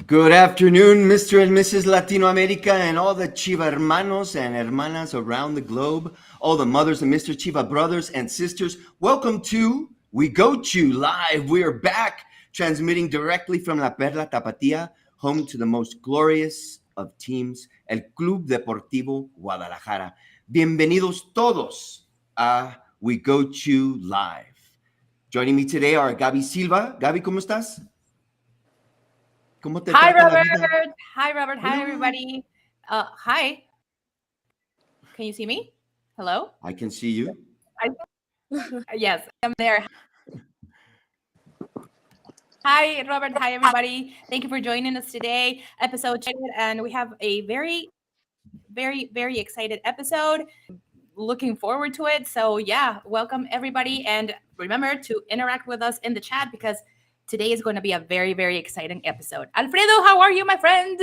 Good afternoon, Mr. and Mrs. Latinoamerica and all the Chivahermanos and hermanas around the globe, all the mothers and Mr. Chiva brothers and sisters. Welcome to We Go Chew Live. We are back transmitting directly from La Perla Tapatía, home to the most glorious of teams, el Club Deportivo Guadalajara. Bienvenidos todos a We Go Chew Live. Joining me today are Gaby Silva. Gaby, ¿cómo estás? ¿Cómo te Hi, trata la Robert. vida? Hi, Robert. Hi, everybody. Hi. Can you see me? Hello? I can see you. Yes, I'm there. Hi, Robert. Hi, everybody. Thank you for joining us today. Episode 2, and we have a very, very excited episode. Looking forward to it. So, yeah, welcome, everybody. And remember to interact with us in the chat because today is going to be a very exciting episode. Alfredo, how are you, my friend?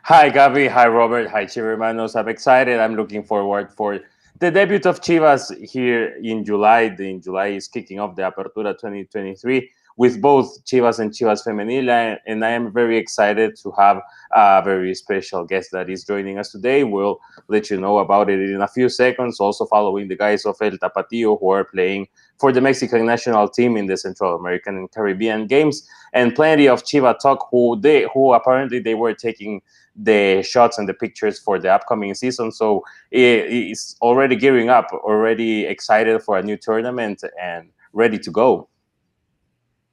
Hi, Gaby. Hi, Robert. Hi, Chivahermanos. I'm excited. I'm looking forward for the debut of Chivas here in July. In July is kicking off the Apertura 2023 with both Chivas and Chivas Femenil. And I am very excited to have a very special guest that is joining us today. We'll let you know about it in a few seconds. Also following the guys of El Tapatío who are playing for the Mexican national team in the Central American and Caribbean Games. And plenty of Chiva talk who apparently they were taking the shots and the pictures for the upcoming season. So it's already gearing up, already excited for a new tournament and ready to go.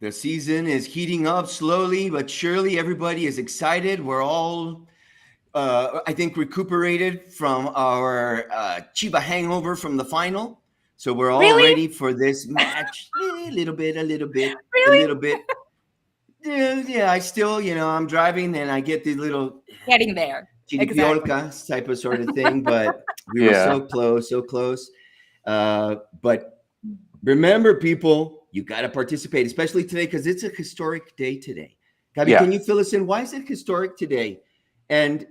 The season is heating up slowly but surely. Everybody is excited. We're all, I think, recuperated from our Chiva hangover from the final. So we're all ready for this match. A little bit. Yeah, I still, I'm driving and I get these little Getting there. chiripiolcas type of sort of thing, but we were so close. But remember, people, you got to participate, especially today, because it's a historic day today. Gaby, can you fill us in? Why is it historic today? And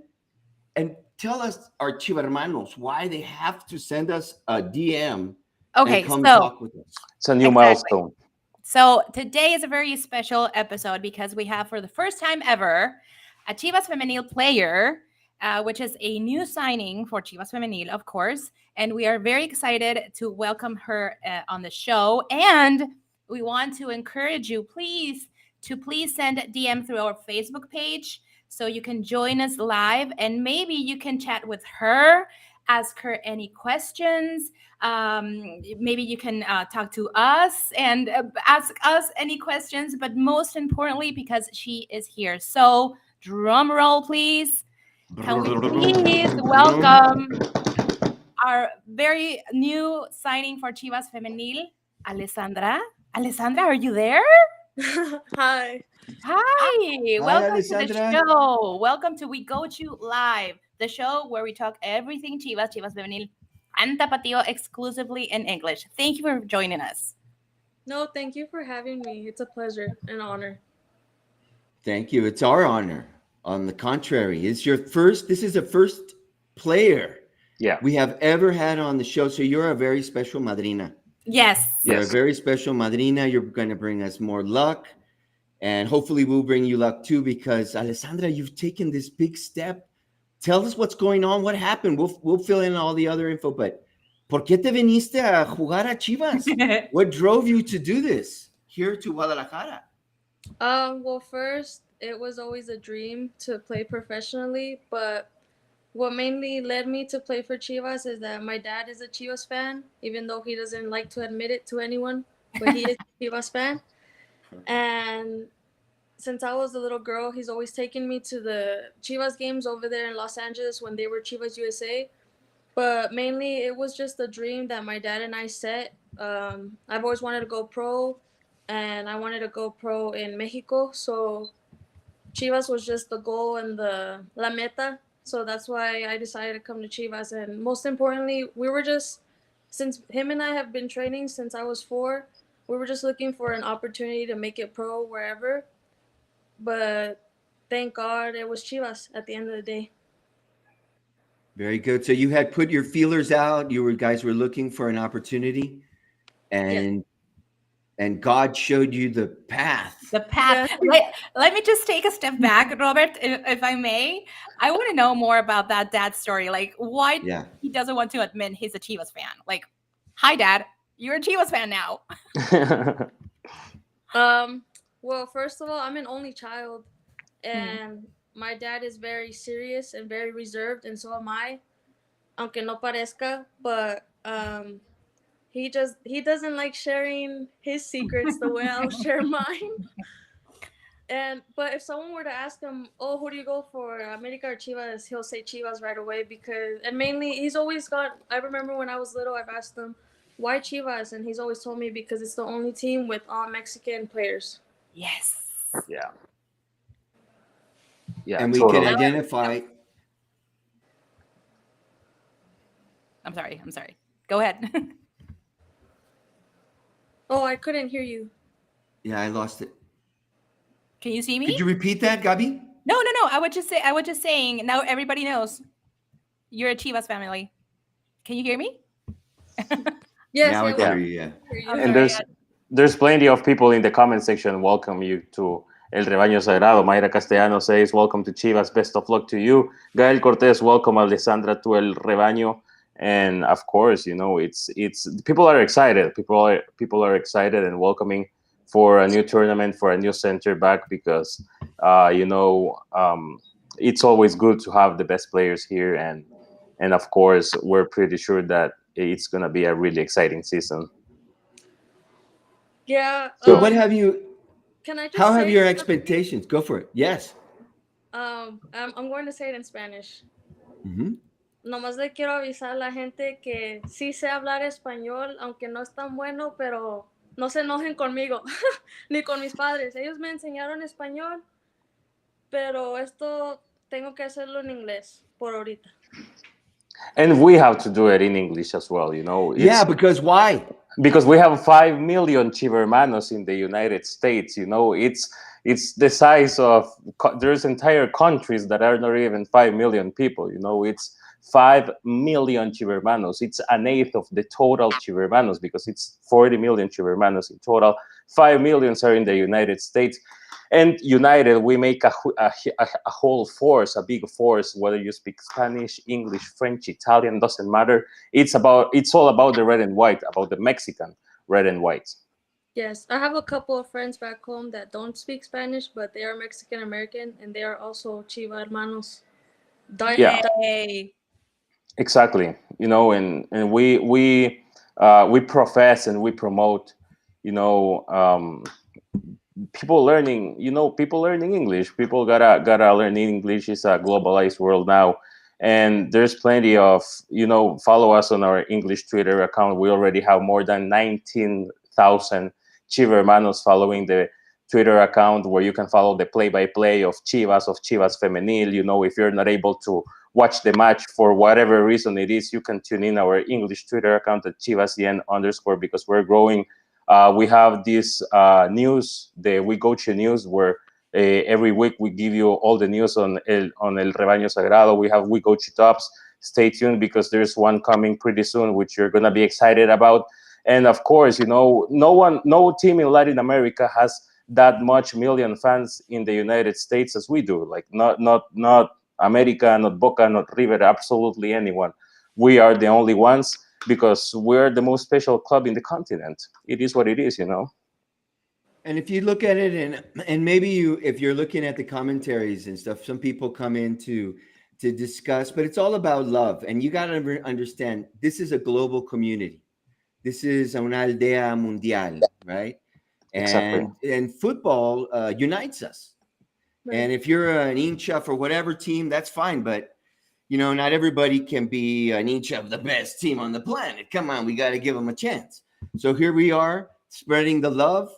tell us, our Chivahermanos, why they have to send us a DM and come talk with us. It's a new milestone. So today is a very special episode because we have, for the first time ever, a Chivas Femenil player, which is a new signing for Chivas Femenil, of course. And we are very excited to welcome her on the show. And we want to encourage you, please send a DM through our Facebook page so you can join us live and maybe you can chat with her, ask her any questions. Maybe you can talk to us and ask us any questions, but most importantly, because she is here. So drum roll, please. Can we please welcome our very new signing for Chivas Femenil, Alessandra? Alessandra, are you there? Hi. Welcome Alessandra. To the show. Welcome to We Go Chew Live, the show where we talk everything Chivas Femenil, and Tapatío exclusively in English. Thank you for joining us. No, thank you for having me. It's a pleasure and honor. Thank you. It's our honor. On the contrary, this is the first player we have ever had on the show. So you're a very special madrina. Yes. You're a very special madrina. You're going to bring us more luck. And hopefully we'll bring you luck too, because Alessandra, you've taken this big step. Tell us what's going on. What happened? We'll fill in all the other info, but ¿por qué te viniste a jugar a Chivas? What drove you to do this here to Guadalajara? Well, first, it was always a dream to play professionally, but what mainly led me to play for Chivas is that my dad is a Chivas fan, even though he doesn't like to admit it to anyone, but he is a Chivas fan. And since I was a little girl, he's always taken me to the Chivas games over there in Los Angeles when they were Chivas USA. But mainly it was just a dream that my dad and I set. I've always wanted to go pro, and I wanted to go pro in Mexico. So Chivas was just the goal and the la meta. So that's why I decided to come to Chivas. And most importantly, since him and I have been training since I was 4, we were just looking for an opportunity to make it pro wherever. But thank God it was Chivas at the end of the day. Very good. So you had put your feelers out. You guys were looking for an opportunity, and and God showed you the path. The path. Let me just take a step back, Robert, if I may. I want to know more about that dad story. Like, why he doesn't want to admit he's a Chivas fan. Like, hi, Dad, you're a Chivas fan now. Well, first of all, I'm an only child, and my dad is very serious and very reserved, and so am I. Aunque no parezca, but he doesn't like sharing his secrets the way I'll share mine. But if someone were to ask him, "Oh, who do you go for, America or Chivas?" He'll say Chivas right away and mainly he's always got. I remember when I was little, I've asked him, "Why Chivas?" and he's always told me because it's the only team with all Mexican players. Yes. Yeah. And we can identify. I'm sorry. Go ahead. Oh, I couldn't hear you. Yeah, I lost it. Can you see me? Could you repeat that, Gaby? No. I would just saying. Now everybody knows you're a Chivas family. Can you hear me? Yes. Now I can hear you. Yeah. And there's plenty of people in the comment section welcome you to El Rebaño Sagrado. Mayra Castellano says, welcome to Chivas. Best of luck to you. Gael Cortez, welcome Alessandra to El Rebaño. And of course, it's people are excited. People are excited and welcoming for a new tournament, for a new center back, because it's always good to have the best players here, and of course we're pretty sure that it's gonna be a really exciting season. Yeah. So what have you? Can I just? How have your expectations? Go for it. Yes. I'm going to say it in Spanish. Mm-hmm. Nomás le quiero avisar a la gente que sí sé hablar español, aunque no es tan bueno, pero no se enojen conmigo, ni con mis padres. Ellos me enseñaron español, pero esto tengo que hacerlo en inglés por ahorita. And we have to do it in English as well, Yeah, because why? Because we have 5 million Chivermanos in the United States. It's the size of there's entire countries that are not even 5 million people. It's 5 million Chivermanos. It's an eighth of the total Chivermanos, because it's 40 million Chivermanos in total. 5 million are in the United States. And united, we make a whole force, a big force, whether you speak Spanish, English, French, Italian, doesn't matter. It's all about the red and white, about the Mexican red and white. Yes, I have a couple of friends back home that don't speak Spanish, but they are Mexican American, and they are also Chivahermanos. Yay. Exactly. And we profess and we promote, people learning English. People gotta learn English. It's a globalized world now, and there's plenty of follow us on our English Twitter account. We already have more than 19,000 Chivermanos following the Twitter account, where you can follow the play-by-play of Chivas Femenil. If you're not able to watch the match for whatever reason it is, you can tune in our English Twitter account at @ChivasCN_, because we're growing. We have this news, the We Go To News, where every week we give you all the news on El Rebaño Sagrado. We have We Go To Tops. Stay tuned, because there's one coming pretty soon, which you're going to be excited about. And of course, no team in Latin America has that much million fans in the United States as we do. Like not America, not Boca, not River, absolutely anyone. We are the only ones, because we're the most special club in the continent. It is what it is, And if you look at it, and maybe if you're looking at the commentaries and stuff, some people come in to discuss, but it's all about love. And you got to understand, this is a global community. This is una aldea mundial, right? Exactly. And football unites us. Right. And if you're an hincha for whatever team, that's fine. But, not everybody can be an hincha of the best team on the planet. Come on, we got to give them a chance. So here we are, spreading the love.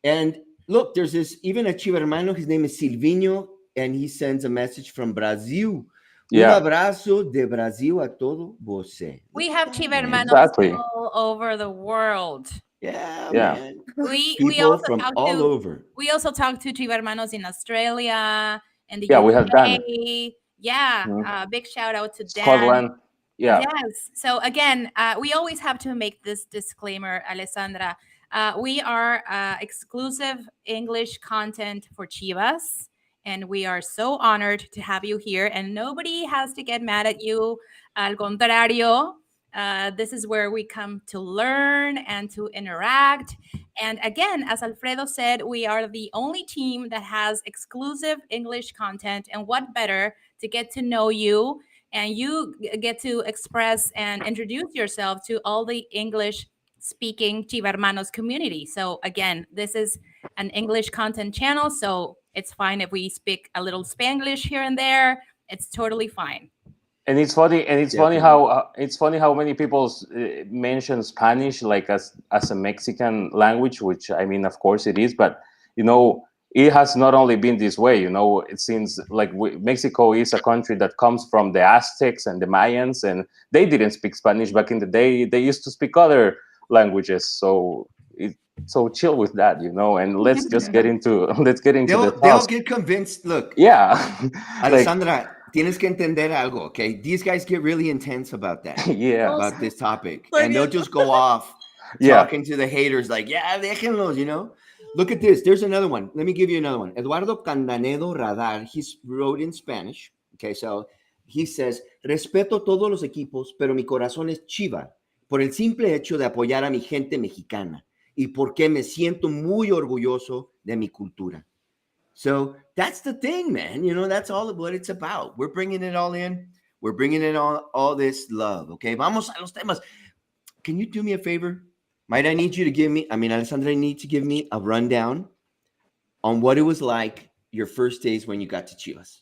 And look, there's even a Chivermano. His name is Silvinho, and he sends a message from Brazil. Yeah. Un abrazo de Brasil a todo você. We have Chivermanos all over the world. Yeah. Man. We also from all over. We also talk to Chivermanos in Australia and the UK. we have Dan. Yeah, big shout out to Dan. Scotland. Yeah. Yes. So again, we always have to make this disclaimer, Alessandra. We are exclusive English content for Chivas, and we are so honored to have you here. And nobody has to get mad at you. Al contrario, this is where we come to learn and to interact. And again, as Alfredo said, we are the only team that has exclusive English content. And what better to get to know you and you get to express and introduce yourself to all the English speaking Chivermanos community. So again, this is an English content channel, so it's fine if we speak a little Spanglish here and there. It's totally fine. And it's funny, Definitely. how many people mention Spanish like as a Mexican language, which I mean, of course it is, but it has not only been this way. It seems like Mexico is a country that comes from the Aztecs and the Mayans, and they didn't speak Spanish back in the day. They used to speak other languages. So chill with that, and let's just get into the They'll task. get convinced. Look, Yeah, Alessandra, tienes que entender algo, okay? These guys get really intense about that, yeah, about this topic, Like, and they'll just go off yeah. talking to the haters like, yeah, déjenlos. Look at this. There's another one. Let me give you another one. Eduardo Candanedo Radar, he wrote in Spanish. Okay, so he says, respeto todos los equipos, pero mi corazón es Chiva, por el simple hecho de apoyar a mi gente mexicana y porque me siento muy orgulloso de mi cultura. So that's the thing, man. That's all what it's about. We're bringing it all in. We're bringing in all this love. Okay, vamos a los temas. Can you do me a favor? Might I need you to give me, Alessandra, I need to give me a rundown on what it was like your first days when you got to Chivas.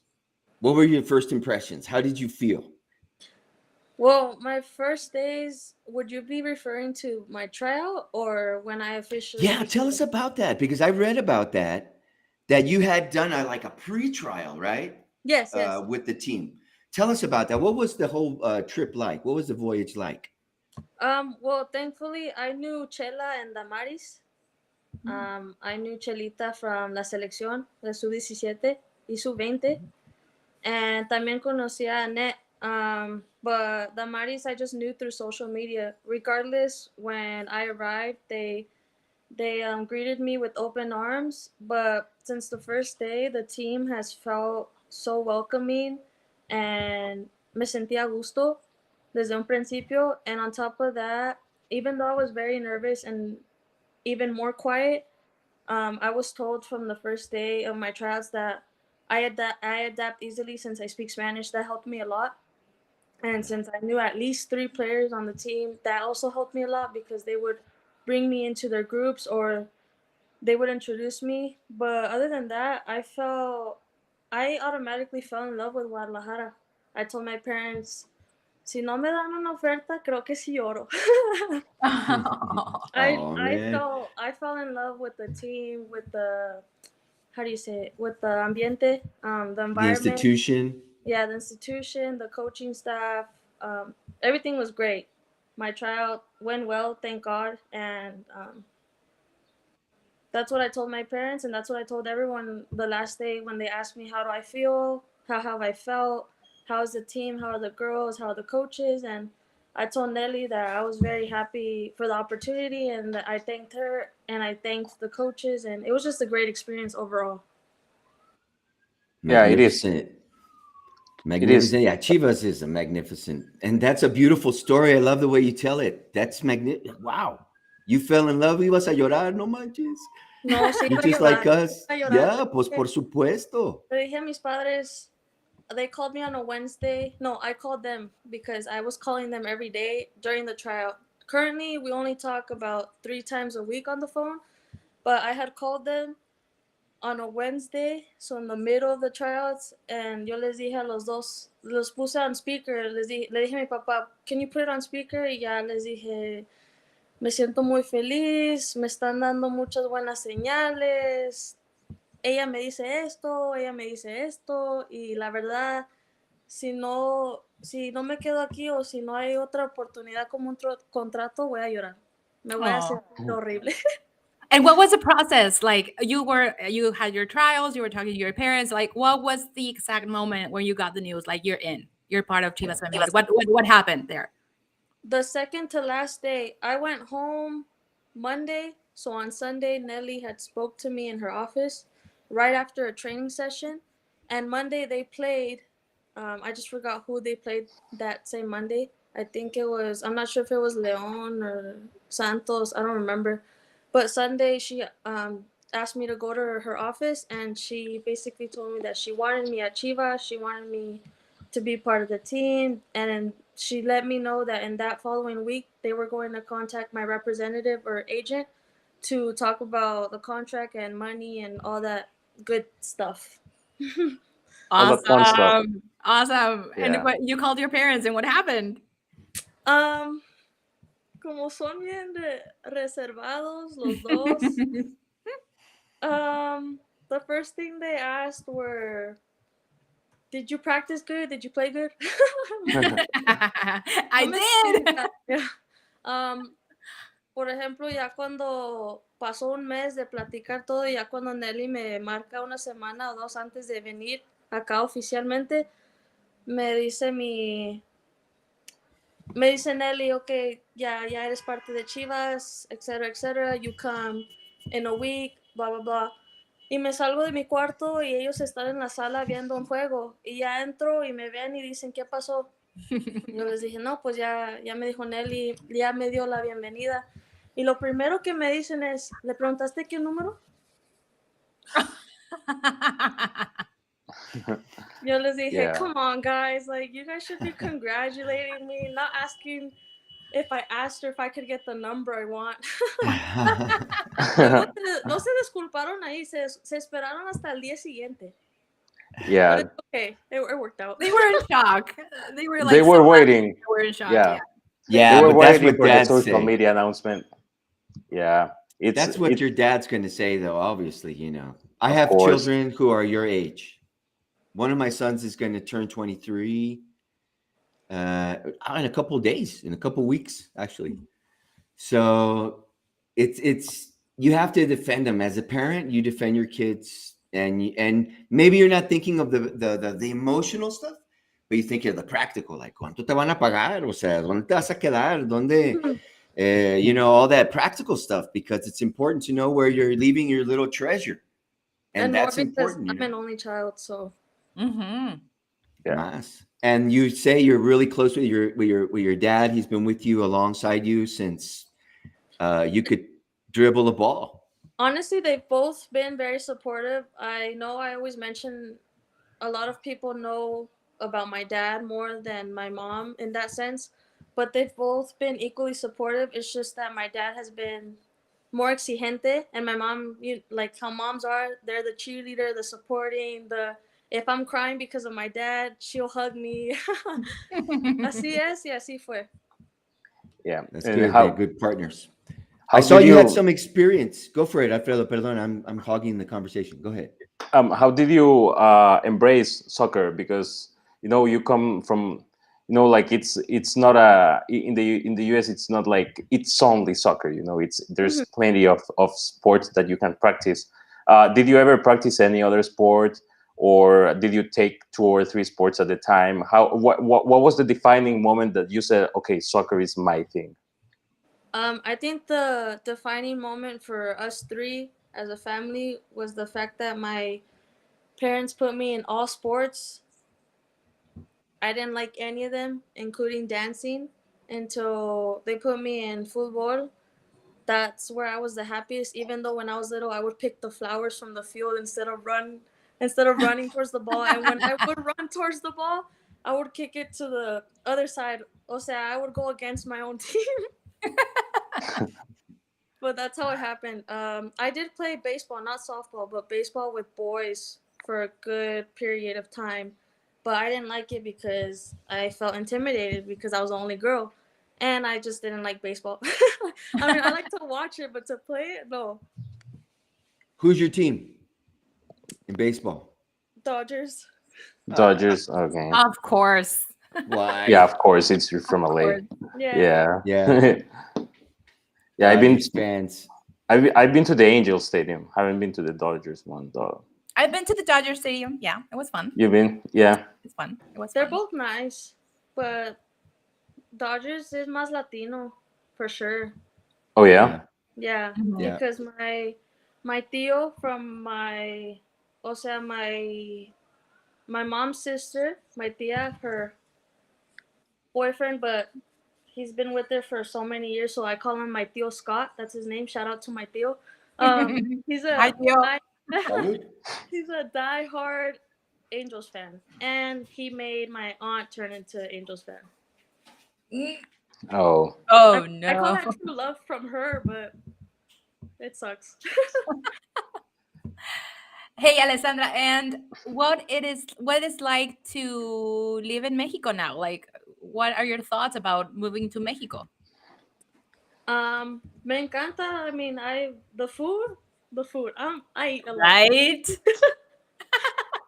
What were your first impressions? How did you feel? Well, my first days, would you be referring to my tryout or when I officially? Yeah, tell us about that, because I read about that you had done a pre-trial, right? Yes. With the team. Tell us about that. What was the whole trip like? What was the voyage like? Well, thankfully, I knew Chela and Damaris. I knew Chelita from la selección de sub-17 y sub-20. And también conocía a Annette. But Damaris, I just knew through social media. Regardless, when I arrived, they greeted me with open arms. But since the first day, the team has felt so welcoming and me sentía a gusto desde un principio. And on top of that, even though I was very nervous and even more quiet, I was told from the first day of my tryouts that I adapt easily since I speak Spanish. That helped me a lot. And since I knew at least 3 players on the team, that also helped me a lot because they would bring me into their groups or they would introduce me. But other than that, I automatically fell in love with Guadalajara. I told my parents, si no me dan una oferta, creo que sí lloro. I fell in love with the team, with the, how do you say it, with the ambiente, the environment. The institution. Yeah, the institution, the coaching staff, everything was great. My tryout went well, thank God, and that's what I told my parents, and that's what I told everyone the last day when they asked me how do I feel, how have I felt, how's the team, how are the girls, how are the coaches, and I told Nelly that I was very happy for the opportunity and that I thanked her and I thanked the coaches, and it was just a great experience overall. Yeah, it is. Magnificent. Yeah, Chivas is a magnificent. And that's a beautiful story. I love the way you tell it. That's magnificent. Wow. You fell in love, ibas a llorar, no manches. No, sí, You're just like us. iba a llorar. Yeah, pues por supuesto. Le dije a mis padres, they called me on a Wednesday. No, I called them because I was calling them every day during the tryout. Currently, we only talk about 3 times a week on the phone, but I had called them on a Wednesday, so in the middle of the tryouts, and yo les dije a los dos, los puse on speaker, le dije a mi papá, can you put it on speaker? Y ya les dije, me siento muy feliz, me están dando muchas buenas señales, ella me dice esto, y la verdad, si no me quedo aquí o si no hay otra oportunidad como un contrato, voy a llorar. Me voy a hacer horrible. And what was the process? Like you had your trials, you were talking to your parents. Like what was the exact moment when you got the news? Like you're part of Chivas Femenil. What happened there? The second to last day, I went home Monday So on Sunday, Nelly had spoke to me in her office right after a training session, and Monday they played. I just forgot who they played that same Monday. I think it was, I'm not sure if it was Leon or Santos. I don't remember. But Sunday, she asked me to go to her office, and she basically told me that she wanted me at Chivas. She wanted me to be part of the team. And she let me know that in that following week, they were going to contact my representative or agent to talk about the contract and money and all that good stuff. All the fun stuff. Awesome. And Yeah. what you called your parents and what happened? Como son bien reservados los dos, the first thing they asked were, "Did you practice good? Did you play good?" I did. Yeah. Por ejemplo, ya cuando pasó un mes de platicar todo, ya cuando Nelly me marca una semana o dos antes de venir acá oficialmente, me dice Nelly, okay, ya eres parte de Chivas, etcétera, you come in a week, blah, blah, blah. Y me salgo de mi cuarto y ellos están en la sala viendo un juego. Y ya entro y me ven y dicen, ¿qué pasó? Yo les dije, no, pues ya me dijo Nelly, ya me dio la bienvenida. Y lo primero que me dicen es, ¿le preguntaste qué número? Yo les dije, Yeah. come on, guys, like, you guys should be congratulating me, not asking if I asked her if I could get the number I want. No se disculparon ahí, se esperaron hasta el día siguiente. Yeah. But it's okay, it worked out. They were in shock. They were like, They were so happy waiting. they were in shock. Yeah. Yeah, They were but that's waiting what for the dads social say. media announcement. Yeah. That's what your dad's going to say, though, obviously, you know. I Of have course. children who are your age. One of my sons is going to turn 23 in a couple of days, in a couple of weeks, actually. So it's you have to defend them. As a parent, you defend your kids, and maybe you're not thinking of the emotional stuff, but you think of the practical, like, ¿cuánto te van a pagar? O sea, ¿dónde te vas a quedar? ¿Dónde? You know, all that practical stuff, because it's important to know where you're leaving your little treasure. And more that's because important. I'm an only child, so. Mm-hmm. Yeah. Nice. And you say you're really close with your dad. He's been with you alongside you since you could dribble a ball. Honestly, they've both been very supportive. I know I always mention a lot of people know about my dad more than my mom in that sense, but they've both been equally supportive. It's just that my dad has been more exigente, and my mom, like how moms are, they're the cheerleader, the supporting, if I'm crying because of my dad, she'll hug me. Así es y así fue. Yeah. That's And good. They're good partners. how I saw did you had some experience. Go for it, Alfredo. Perdón, I'm hogging the conversation. Go ahead. How did you embrace soccer? Because you come from like it's not in the US, it's not like it's only soccer. There's plenty of sports that you can practice. Did you ever practice any other sport, or did you take 2 or 3 sports at a time? What was the defining moment that you said, okay, soccer is my thing? I think the defining moment for us 3 as a family was the fact that my parents put me in all sports. I didn't like any of them, including dancing, until they put me in football. That's where I was the happiest. Even though when I was little, I would pick the flowers from the field instead of running towards the ball. And when I would run towards the ball, I would kick it to the other side. O sea, I would go against my own team. But that's how it happened. I did play baseball, not softball, but baseball with boys for a good period of time. But I didn't like it because I felt intimidated because I was the only girl. And I just didn't like baseball. I mean, I like to watch it, but to play it, no. Who's your team in baseball? Dodgers. Dodgers. Okay. Of course. Why? Yeah, of course. It's from LA. Yeah. Yeah. Yeah, Dodgers fans. I've been to the Angels Stadium. Haven't been to the Dodgers one though. I've been to the Dodger Stadium. Yeah, it was fun. You've been? Yeah. It's fun. It was They're fun. both nice, but Dodgers is más Latino, for sure. Oh yeah. Yeah, Mhm. Yeah. because my tío from o sea, my mom's sister, my tía, her boyfriend, but he's been with her for so many years, so I call him my tío Scott. That's his name. Shout out to my tío. He's Hi, a Theo. Salud. he's a diehard Angels fan, and he made my aunt turn into Angels fan. Oh, Oh I call no. that true love from her, but it sucks. Hey, Alessandra, and what is like to live in Mexico now? Like, what are your thoughts about moving to Mexico? Me encanta. I mean, the food. I eat a lot. Right?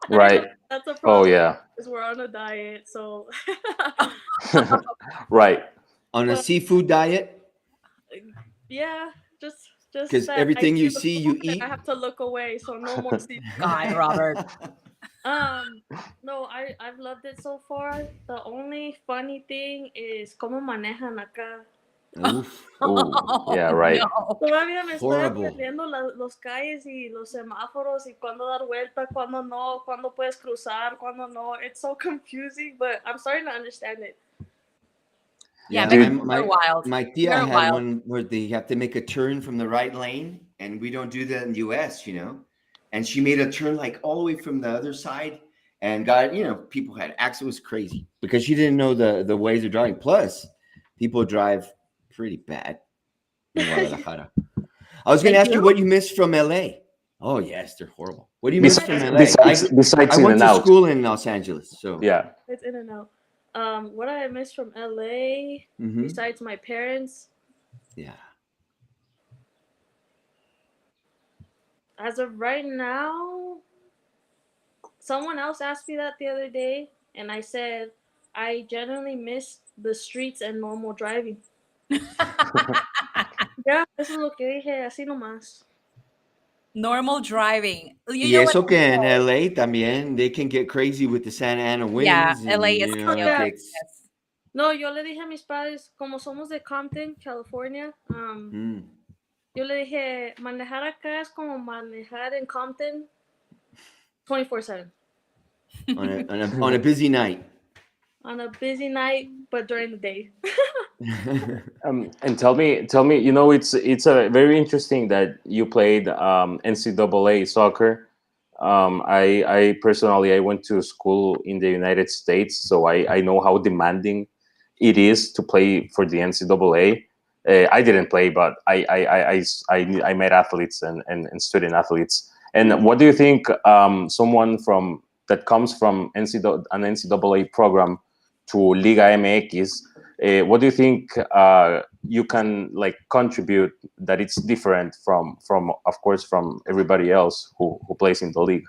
I know right. that's a Oh, problem yeah. because we're on a diet. So, right. On a but seafood diet, yeah, just because that I everything see you the see, you food and I eat. have to look away. So no more seafood God, diet. Robert. Um, no, I've loved it so far. The only funny thing is cómo manejan acá. Oof. Oh, yeah, Oh, right. no. Todavía me estoy Horrible. aprendiendo los calles y los semáforos y cuándo dar vuelta, cuándo no, cuándo puedes cruzar, cuándo no. It's so confusing, but I'm starting to understand it. Yeah, Yeah, my Mexicans my are wild. my We tia are had wild. one where they have to make a turn from the right lane, and we don't do that in the US, you know. And she made a turn like all the way from the other side, and got, people had accidents. It was crazy because she didn't know the ways of driving. Plus, people drive pretty bad in Guadalajara. I was going They to ask you do? what you missed from LA. Oh yes, they're horrible. What do you miss from Besides, LA? besides, I besides In went and to Out. school in Los Angeles, so Yeah. It's in and out. What I miss from LA, mhm. besides my parents, Yeah. as of right now, someone else asked me that the other day, and I said I genuinely miss the streets and normal driving. Ya, eso es lo que dije, así nomás. Normal driving. You Y know what? eso que en LA también, they can get crazy with the Santa Ana Yeah, winds, LA and is Oh, it chaos. yeah. gets. Yes. No, yo le dije a mis padres, como somos de Compton, California, Mm. yo le dije, manejar acá es como manejar en Compton 24/7. On a busy night. On a busy night, but during the day. And tell me, it's a very interesting that you played NCAA soccer. I personally I went to school in the United States, so I know how demanding it is to play for the NCAA. I didn't play, but I met athletes and student athletes. And what do you think? Someone from that comes from an NCAA program to Liga MX, what do you think you can like contribute that it's different from of course from everybody else who plays in the league?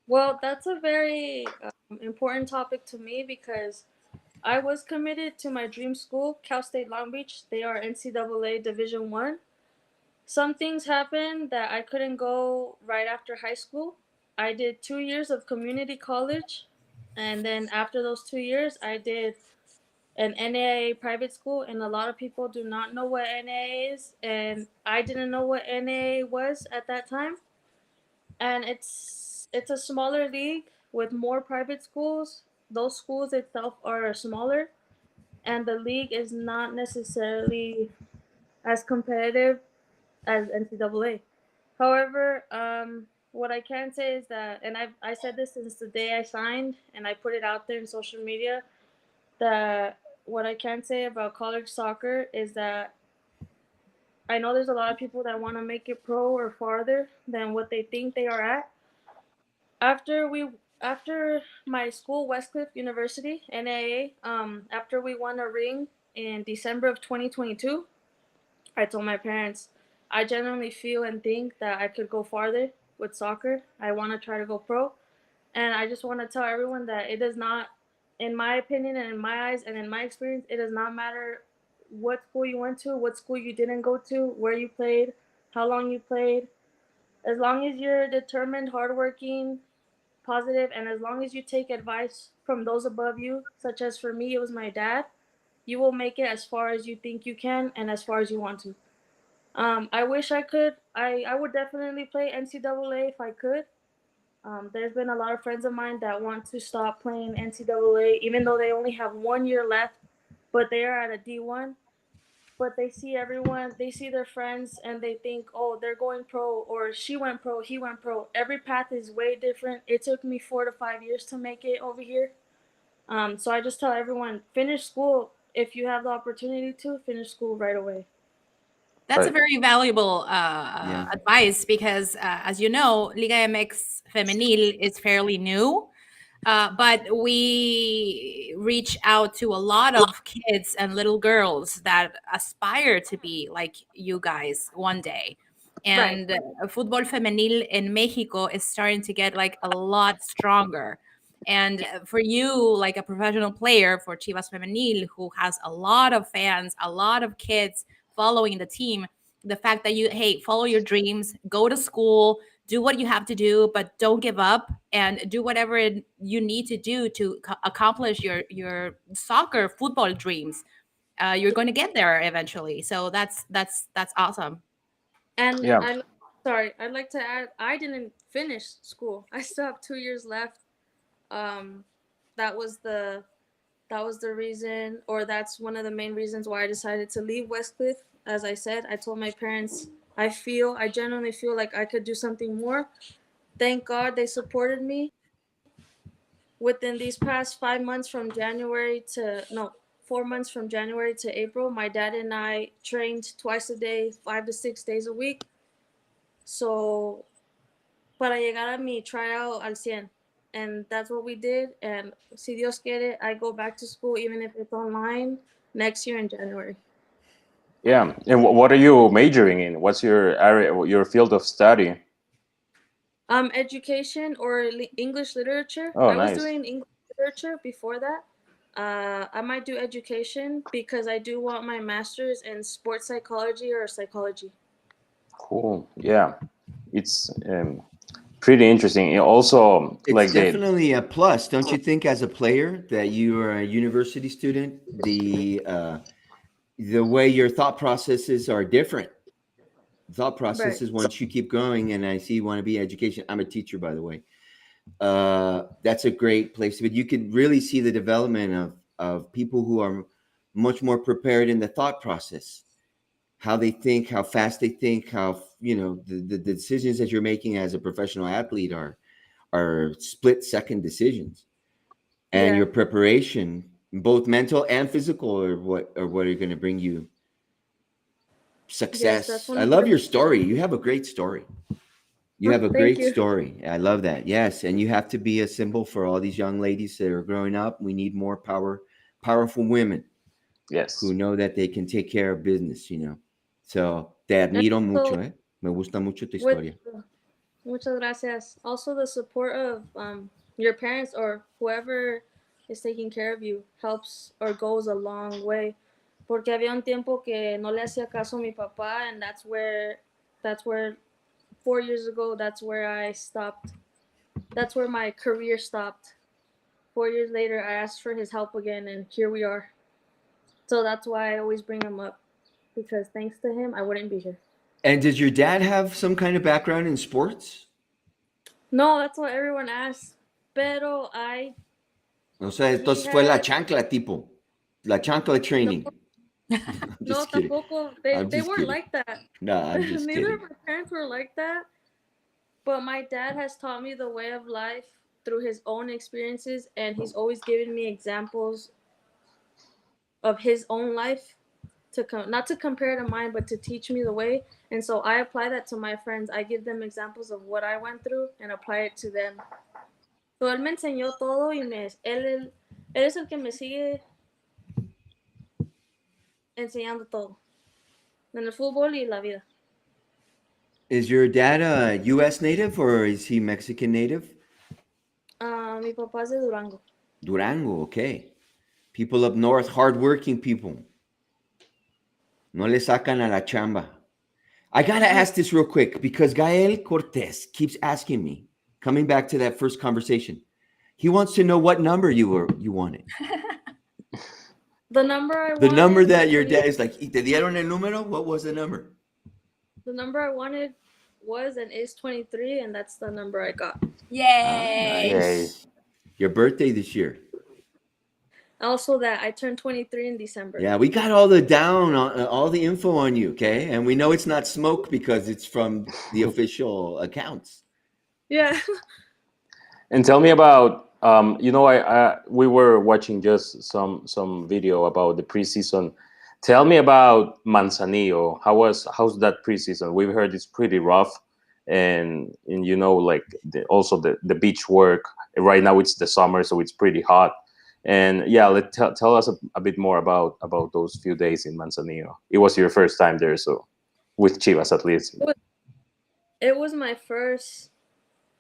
Well, that's a very important topic to me because I was committed to my dream school, Cal State Long Beach. They are NCAA Division One. Some things happened that I couldn't go right after high school. I did 2 years of community college, and then after those 2 years, I did an NAIA private school. And a lot of people do not know what NAIA is, and I didn't know what NAIA was at that time. And it's a smaller league with more private schools. Those schools itself are smaller, and the league is not necessarily as competitive as NCAA. However, what I can say is that, and I said this since the day I signed, and I put it out there in social media, that what I can say about college soccer is that I know there's a lot of people that want to make it pro or farther than what they think they are at. After we after my school, Westcliff University, NAA, after we won a ring in December of 2022, I told my parents, I genuinely feel and think that I could go farther with soccer. I want to try to go pro. And I just want to tell everyone that it does not, in my opinion and in my eyes and in my experience, it does not matter what school you went to, what school you didn't go to, where you played, how long you played. As long as you're determined, hardworking, positive, and as long as you take advice from those above you, such as for me, it was my dad, you will make it as far as you think you can and as far as you want to. I wish I could. I would definitely play NCAA if I could. There's been a lot of friends of mine that want to stop playing NCAA, even though they only have 1 year left, but they are at a D1. But they see everyone, they see their friends, and they think, oh, they're going pro, or she went pro, he went pro. Every path is way different. It took me 4 to 5 years to make it over here. So I just tell everyone, finish school. If you have the opportunity to, finish school right away. That's a Right. very valuable Yeah. advice because, as you know, Liga MX Femenil is fairly new. But we reach out to a lot of kids and little girls that aspire to be like you guys one day. Right. And Fútbol Femenil in Mexico is starting to get like a lot stronger. And for you, like a professional player for Chivas Femenil, who has a lot of fans, a lot of kids following the team, the fact that you, hey, follow your dreams, go to school, do what you have to do, but don't give up and do whatever you need to do to accomplish your soccer football dreams. You're going to get there eventually. So that's awesome. And Yeah. I'd like to add, I didn't finish school. I still have 2 years left. Um, that was the reason, or that's one of the main reasons why I decided to leave Westcliff. As I said, I told my parents, I genuinely feel like I could do something more. Thank God they supported me. Within these past 5 months from January to, no, 4 months from January to April, my dad and I trained twice a day, 5 to 6 days a week. So, para llegar a mi tryout al 100. And that's what we did. And si Dios quiere, I go back to school, even if it's online, next year in January. Yeah. And what are you majoring in? What's your area, your field of study? Education or English literature. Oh, I was nice. doing English literature before that. I might do education because I do want my master's in sports psychology or psychology. Cool. Yeah. It's pretty interesting. It also, It's like definitely a plus, don't you think, as a player that you are a university student, the way your thought processes are different. Thought processes once you keep going, and I see you want to be education. I'm a teacher, by the way. That's a great place to be. You can really see the development of people who are much more prepared in the thought process, how they think, how fast they think, how the decisions that you're making as a professional athlete are split second decisions, and Yeah. your preparation, both mental and physical, are what are going to bring you success. that's I love your story. You have a great story. You have a Thank great you. story. I love that. Yes, and you have to be a symbol for all these young ladies that are growing up. We need more powerful women yes. who know that they can take care of business. So te admiro mucho. Me gusta mucho tu historia. Muchas gracias. Also, the support of your parents or whoever is taking care of you helps or goes a long way. Porque había un tiempo que no le hacía caso a mi papá, and that's where 4 years ago, that's where I stopped. That's where my career stopped. 4 years later, I asked for his help again, and here we are. So that's why I always bring him up, because thanks to him, I wouldn't be here. And did your dad have some kind of background in sports? No, that's what everyone asks. Pero O sea, entonces fue la chancla tipo, la chancla training. No, tampoco. They weren't kidding. like that. No, I'm just Neither kidding. of my parents were like that. But my dad has taught me the way of life through his own experiences, and he's always given me examples of his own life not to compare to mine, but to teach me the way. And so I apply that to my friends. I give them examples of what I went through and apply it to them. So él me enseñó todo y él es el que me sigue enseñando todo en el fútbol y la vida. Is your dad a U.S. native or is he Mexican native? Mi papá es de Durango. Durango, okay. People up north, hardworking people. No le sacan a la chamba. I gotta ask this real quick because Gael Cortez keeps asking me, coming back to that first conversation. He wants to know what number you wanted. The number I wanted. The number that your dad is like, ¿y te dieron el número? What was the number? The number I wanted was and is 23, and that's the number I got. Yay! Nice. Your birthday this year. Also, that I turned 23 in December. Yeah, we got all the info on you, okay? And we know it's not smoke because it's from the official accounts. Yeah. And tell me about we were watching just some video about the preseason. Tell me about Manzanillo. How's that preseason? We've heard it's pretty rough, and like also the beach work. Right now it's the summer, so it's pretty hot. And yeah, tell us a bit more about those few days in Manzanillo. It was your first time there, so with Chivas at least. It was my first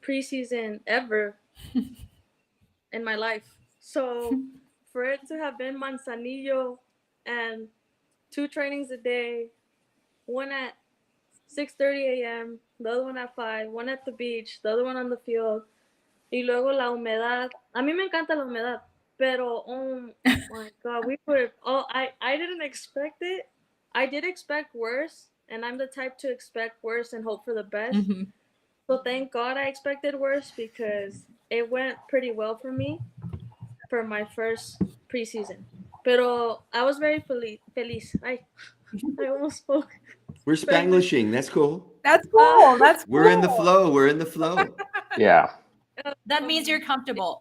preseason ever in my life. So for it to have been Manzanillo and 2 trainings a day, one at 6:30 a.m., the other one at 5, one at the beach, the other one on the field, y luego la humedad. A mí me encanta la humedad, pero oh my God, I didn't expect it. I did expect worse, and I'm the type to expect worse and hope for the best. Mhm. So thank God I expected worse because it went pretty well for me for my first preseason. Pero I was very feliz. I almost spoke. We're Spanglishing. That's cool. That's cool. That's cool. We're in the flow. We're in the flow. Yeah. That means you're comfortable.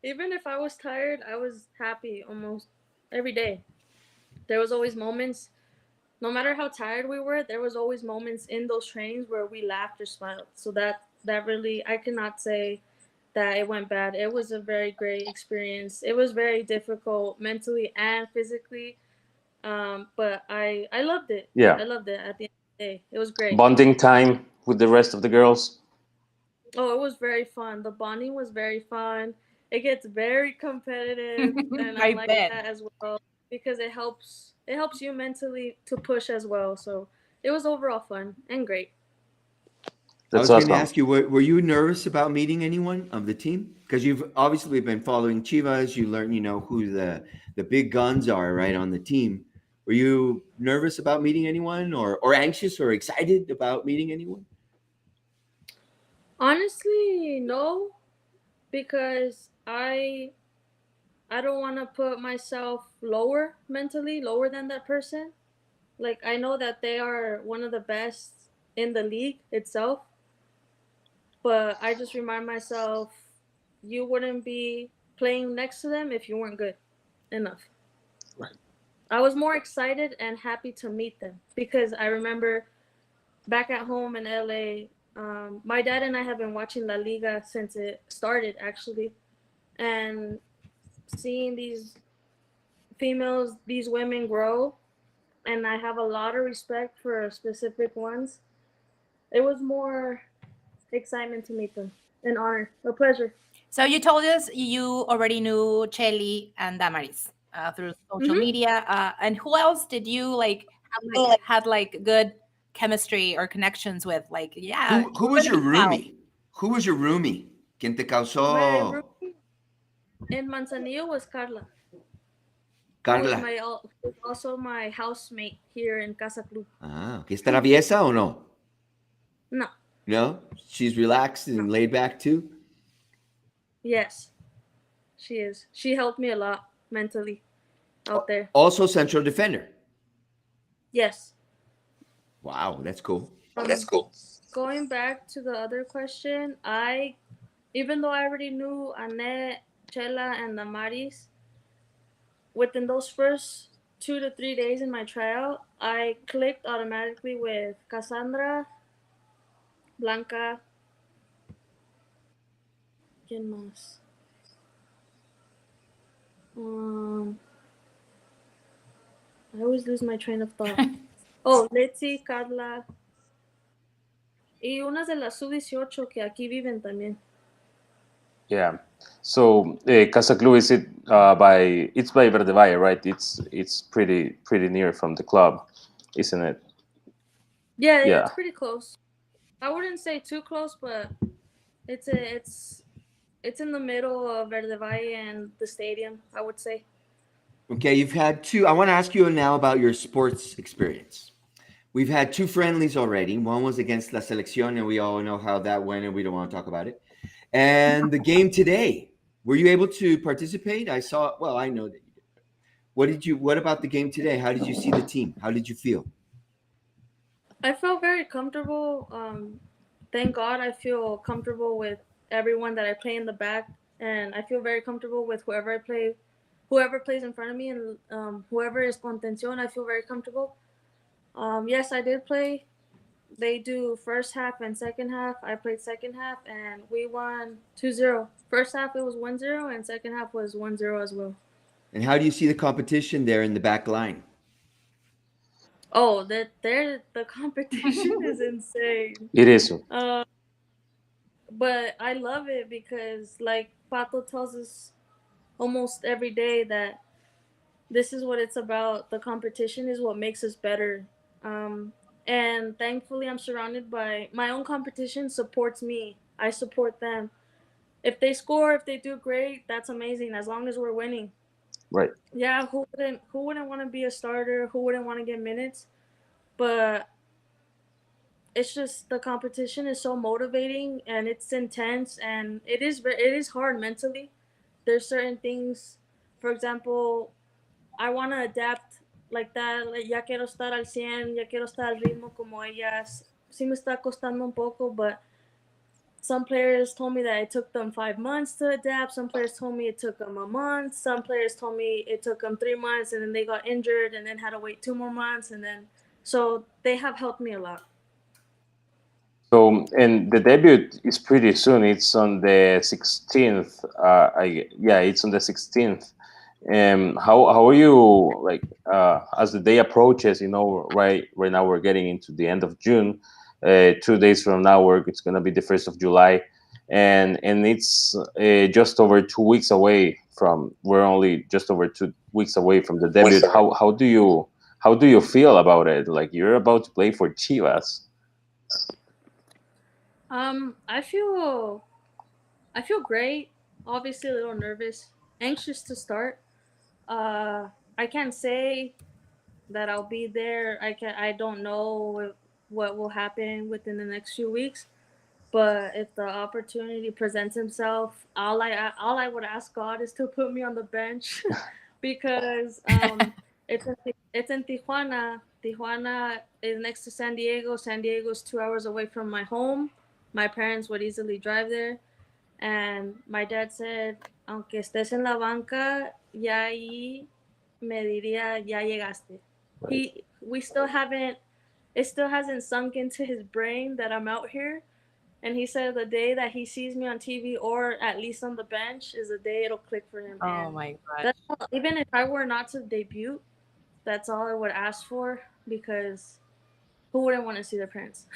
Even if I was tired, I was happy almost every day. There was always moments, no matter how tired we were, there was always moments in those trainings where we laughed or smiled. So that really, I cannot say that it went bad. It was a very great experience. It was very difficult mentally and physically, but I loved it. Yeah. I loved it at the end of the day. It was great. Bonding time with the rest of the girls. Oh, it was very fun. The bonding was very fun. It gets very competitive, and I like bet. that as well because it helps you mentally to push as well. So it was overall fun and great. I was That's going to awesome. ask you, were you nervous about meeting anyone of the team? Because you've obviously been following Chivas. You learn, who the big guns are, right, on the team. Were you nervous about meeting anyone, or anxious or excited about meeting anyone? Honestly, no, because I don't want to put myself lower mentally, lower than that person. Like I know that they are one of the best in the league itself, but I just remind myself you wouldn't be playing next to them if you weren't good enough. Right. I was more excited and happy to meet them because I remember back at home in LA, my dad and I have been watching La Liga since it started actually, and seeing these females, these women grow, and I have a lot of respect for specific ones. It was more excitement to meet them. An honor, a pleasure. So you told us you already knew Chelly and Damaris through social media. And who else did you had good chemistry or connections with? Like, yeah. Who was your roomie? Who was your roomie? ¿Quién te My causó? roomie in Manzanillo was Carla. Carla. Who was also my housemate here in Casa Club. Ah, ¿que está traviesa o no? No. No? She's relaxed and laid back too? Yes, she is. She helped me a lot mentally out there. Also central defender. Yes. Wow, that's cool. That's cool. Going back to the other question, even though I already knew Annette, Chela, and Damaris, within those first 2 to 3 days in my tryout, I clicked automatically with Cassandra, Blanca, ¿quién más? I always lose my train of thought. Oh, Letzi, Carla, y unas de las sub-18 que aquí viven también. Yeah. So Casa Club is by Verde Valle, right? It's pretty near from the club, isn't it? Yeah, Yeah. it's pretty close. I wouldn't say too close, but it's in the middle of Verde Valle and the stadium, I would say. Okay, you've had two. I want to ask you now about your sports experience. We've had two friendlies already. One was against La Selección, and we all know how that went, and we don't want to talk about it. And the game today, were you able to participate? I saw. Well, I know that you did. What about the game today? How did you see the team? How did you feel? I felt very comfortable. Thank God I feel comfortable with everyone that I play in the back, and I feel very comfortable with whoever plays in front of me, and whoever is contención. I feel very comfortable. Yes, I did play. They do first half and second half. I played second half, and we won 2-0. First half it was 1-0, and second half was 1-0 as well. And how do you see the competition there in the back line? Oh, the competition is insane. It is. Uh, but I love it because, like Pato tells us almost every day, that this is what it's about. The competition is what makes us better. Um, and thankfully, I'm surrounded by my own competition. Supports me. I support them. If they score, if they do great, that's amazing. As long as we're winning. Right. Yeah, who wouldn't want to be a starter? Who wouldn't want to get minutes? But it's just the competition is so motivating, and it's intense, and it is hard mentally. There's certain things, for example, I want to adapt like that, like ya quiero estar al 100, ya quiero estar al ritmo como ellas. Sí me está costando un poco, but some players told me that it took them 5 months to adapt. Some players told me it took them a month. Some players told me it took them 3 months, and then they got injured and then had to wait 2 more months, and then so they have helped me a lot. So, and the debut is pretty soon. It's on the 16th. Yeah, it's on the 16th. How are you, like, as the day approaches? You know, right now we're getting into the end of June. 2 days from now, it's gonna be the 1st of July, and it's just over 2 weeks away from. We're only just over 2 weeks away from the debut. How do you feel about it? Like, you're about to play for Chivas. I feel great. Obviously, a little nervous, anxious to start. I can't say that I'll be there. I don't know what will happen within the next few weeks. But if the opportunity presents himself, all I would ask God is to put me on the bench, because it's in Tijuana. Tijuana is next to San Diego. San Diego is 2 hours away from my home. My parents would easily drive there, and my dad said, aunque estés en la banca, ya ahí me diría, ya llegaste. Right. We still haven't. It still hasn't sunk into his brain that I'm out here, and he said the day that he sees me on TV, or at least on the bench, is the day it'll click for him. Oh And my gosh. that's all, even if I were not to debut, that's all I would ask for, because who wouldn't want to see their parents?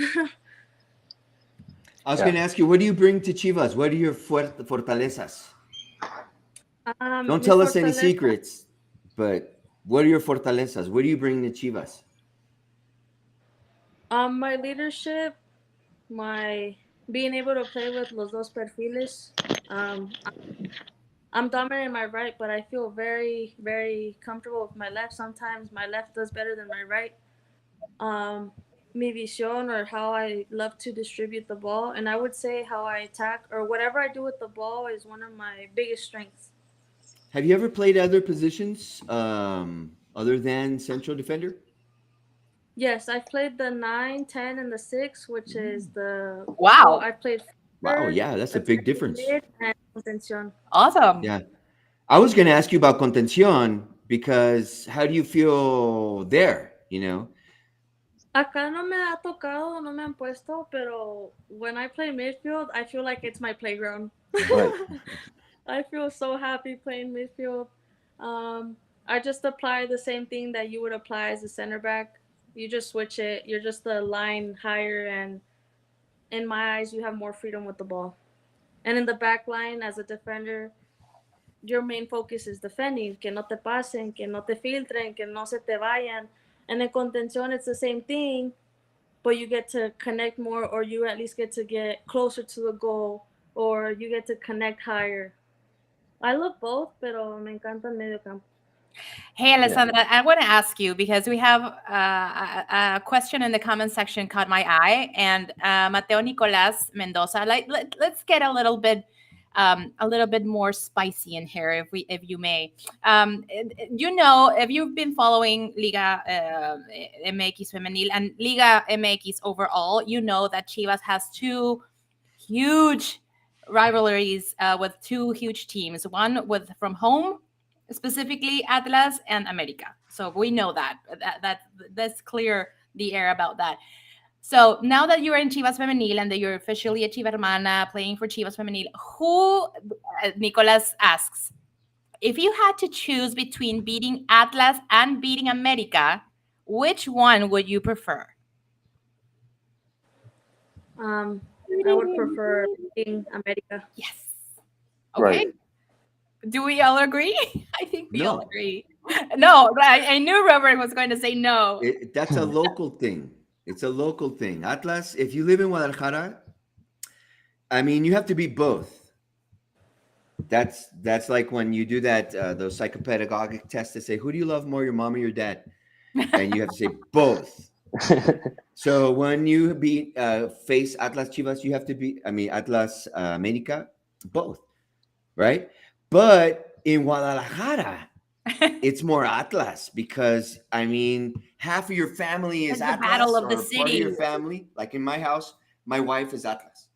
I was Yeah. going to ask you, what do you bring to Chivas? What are your fortalezas? Don't Mi tell us any fortaleza, secrets, but what are your fortalezas? What do you bring to Chivas? my leadership, my being able to play with los dos perfiles. Um, I'm dominant in my right, but I feel very, very comfortable with my left. Sometimes my left does better than my right. Um, Mi visión, or how I love to distribute the ball, and I would say how I attack, or whatever I do with the ball, is one of my biggest strengths. Have you ever played other positions other than central defender? Yes, I've played the 9, 10, and the 6, which is the Wow. I played Wow, forward, yeah, that's a big attacking difference. mid, and contención. Awesome. Yeah. I was going to ask you about contención because how do you feel there? You know, Acá no me ha tocado, no me han puesto, pero when I play midfield, I feel like it's my playground. Right. I feel so happy playing midfield. Um, I just apply the same thing that you would apply as a center back. You just switch it. You're just a line higher, and in my eyes, you have more freedom with the ball. And in the back line, as a defender, your main focus is defending, que no te pasen, que no te filtren, que no se te vayan. And in contención, it's the same thing, but you get to connect more, or you at least get to get closer to the goal, or you get to connect higher. I love both, pero me encanta el medio campo. Hey, Alessandra, I want to ask you because we have a question in the comment section caught my eye, and Mateo Nicolas Mendoza. Let's get a little bit more spicy in here, if you may. If you've been following Liga MX Femenil and Liga MX overall, you know that Chivas has two huge rivalries with two huge teams. One from home, specifically Atlas and America. So we know that's clear the air about that. So now that you're in Chivas Femenil and that you're officially a Chivahermana playing for Chivas Femenil, Nicolas asks, if you had to choose between beating Atlas and beating America, which one would you prefer? I would prefer being America. Yes. Okay. Right. Do we all agree? I think we all No. agree. No, I knew Robert was going to say no. That's a local thing. It's a local thing. Atlas, if you live in Guadalajara, I mean, you have to be both. That's like when you do that those psychopedagogic tests that say, who do you love more, your mom or your dad? And you have to say both. So when you face Atlas Chivas, you have to be, Atlas America, both, right? But in Guadalajara, it's more Atlas because half of your family is It's the Atlas, battle of or the part of city. your family. Like in my house, my wife is Atlas.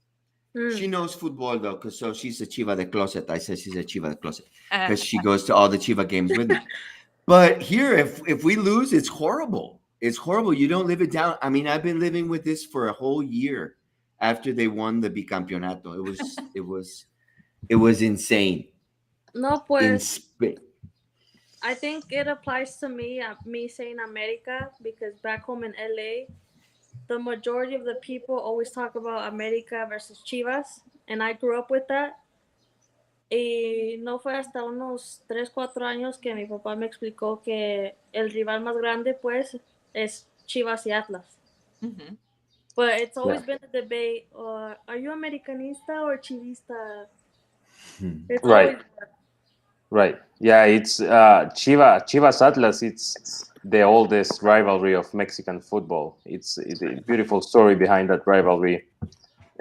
Mm. She knows football though, because she's a Chiva de closet. I said she's a Chiva de closet Uh, because she goes to all the Chiva games with me. But here, if we lose, it's horrible. It's horrible. You don't live it down. I've been living with this for a whole year after they won the bicampeonato. It was insane. No, pues, In I think it applies to me, me saying America, because back home in LA, the majority of the people always talk about America versus Chivas, and I grew up with that. Y no fue hasta unos 3, 4 años que mi papá me explicó que el rival más grande, pues, es Chivas y Atlas. mhm. But it's always Yeah. been a debate, are you Americanista or Chivista? It's Right. always Right. Yeah, it's Chivas Atlas. It's the oldest rivalry of Mexican football. It's a beautiful story behind that rivalry.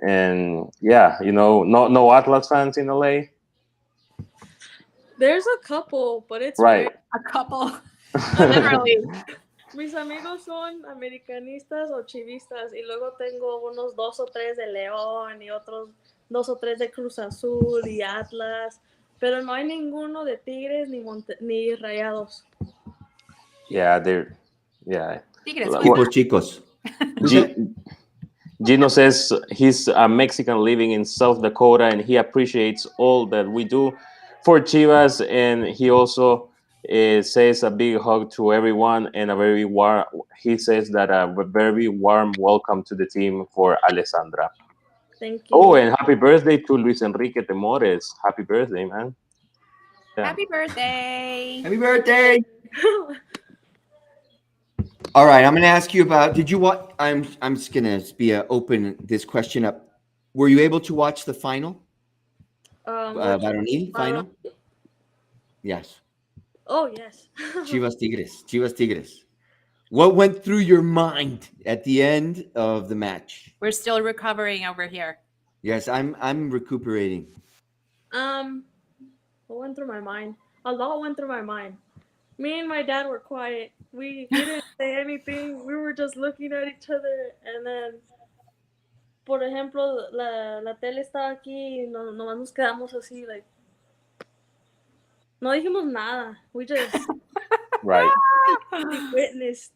And yeah, no Atlas fans in LA. There's a couple, but it's Right. rare. A couple, literally. Mis amigos son americanistas o chivistas y luego tengo unos 2 o 3 de León y otros 2 o 3 de Cruz Azul y Atlas, pero no hay ninguno de Tigres ni Rayados. Yeah, yeah. Tigres, Well, Equipos chicos. Who's that? Gino says he's a Mexican living in South Dakota and he appreciates all that we do for Chivas. And he also says a big hug to everyone and he says that a very warm welcome to the team for Alessandra. Thank you. Oh, and happy birthday to Luis Enrique Temores. Happy birthday, man. Yeah. happy birthday. Happy birthday! All right, I'm going to ask you about. Did you watch? I'm just going to open this question up. Were you able to watch the final? Varonil final? Yes. Oh, yes. Chivas Tigres. What went through your mind at the end of the match? We're still recovering over here. Yes, I'm recuperating. What went through my mind? A lot went through my mind. Me and my dad were quiet. We didn't say anything. We were just looking at each other. And then, por ejemplo, la tele estaba aquí y nomás nos quedamos así, like, no dijimos nada. We just Right. witnessed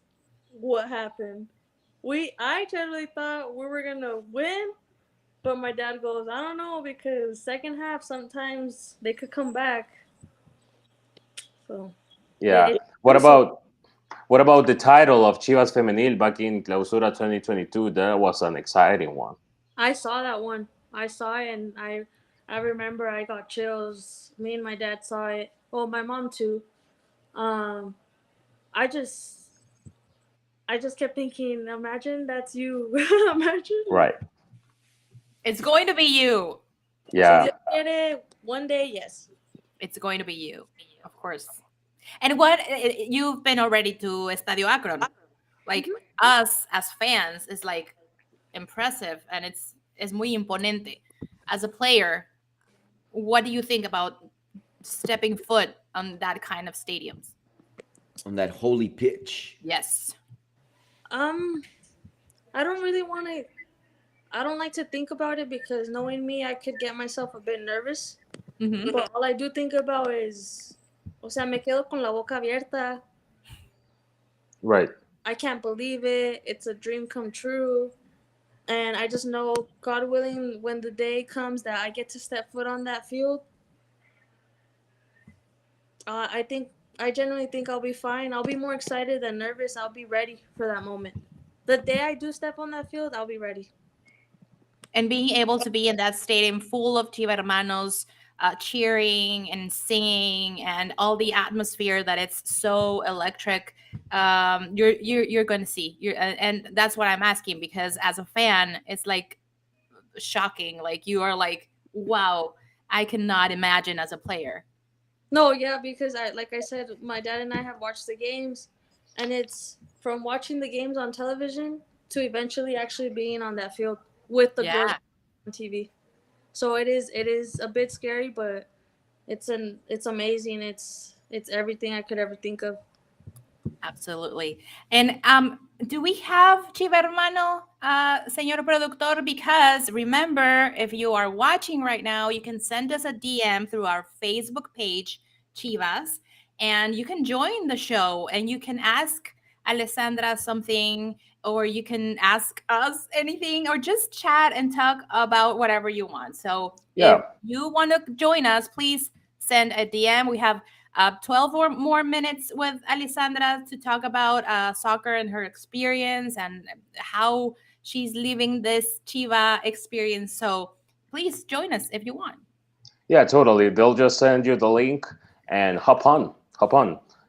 what happened. I totally thought we were gonna win, but my dad goes, I don't know, because second half sometimes they could come back. So Yeah. What about the title of Chivas Femenil back in Clausura 2022? That was an exciting one. I saw that one. I saw it, and I remember I got chills. Me and my dad saw it. Well, my mom too. I just kept thinking, imagine that's you. Imagine. Right. It's going to be you. Yeah. So you get it one day, yes. It's going to be you, of course. And what you've been already to Estadio Akron, like us as fans, is like impressive, and it's muy imponente. As a player, what do you think about stepping foot on that kind of stadiums? On that holy pitch. Yes. Um, I don't really want to. I don't like to think about it because knowing me, I could get myself a bit nervous. Mhm. But all I do think about is, o sea, me quedo con la boca abierta. Right. I can't believe it. It's a dream come true. And I just know, God willing, when the day comes that I get to step foot on that field, I genuinely think I'll be fine. I'll be more excited than nervous. I'll be ready for that moment. The day I do step on that field, I'll be ready. And being able to be in that stadium full of Chivermanos cheering and singing and all the atmosphere that it's so electric, you're going to see. And that's what I'm asking, because as a fan, it's like shocking. Like you are like, wow, I cannot imagine as a player. No, yeah, because like I said, my dad and I have watched the games, and it's from watching the games on television to eventually actually being on that field with the girls Yeah. on TV. So it is a bit scary, but it's amazing. It's everything I could ever think of. Absolutely. And do we have Chivermano, señor productor? Because remember, if you are watching right now, you can send us a DM through our Facebook page, Chivas, and you can join the show and you can ask Alessandra something, or you can ask us anything, or just chat and talk about whatever you want. So Yeah. if you want to join us, please send a DM. We have 12 or more minutes with Alessandra to talk about soccer and her experience and how she's living this Chiva experience. So please join us if you want. Yeah, totally. They'll just send you the link and hop on.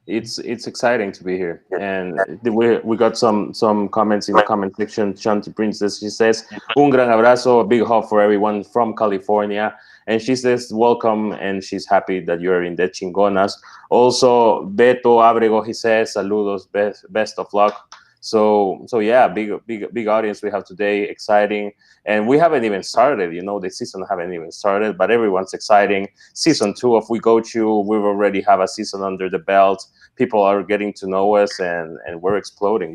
It's exciting to be here. And we got some comments in the comment section. Shanti Princess, she says, un gran abrazo, a big hug for everyone from California. And she says, welcome, and she's happy that you're in the Chingonas. Also, Beto Abrego, he says, saludos, best of luck. So yeah, big audience we have today, exciting. And we haven't even started, the season haven't even started, but everyone's exciting. Season 2 of We Go To, we already have a season under the belt. People are getting to know us, and we're exploding,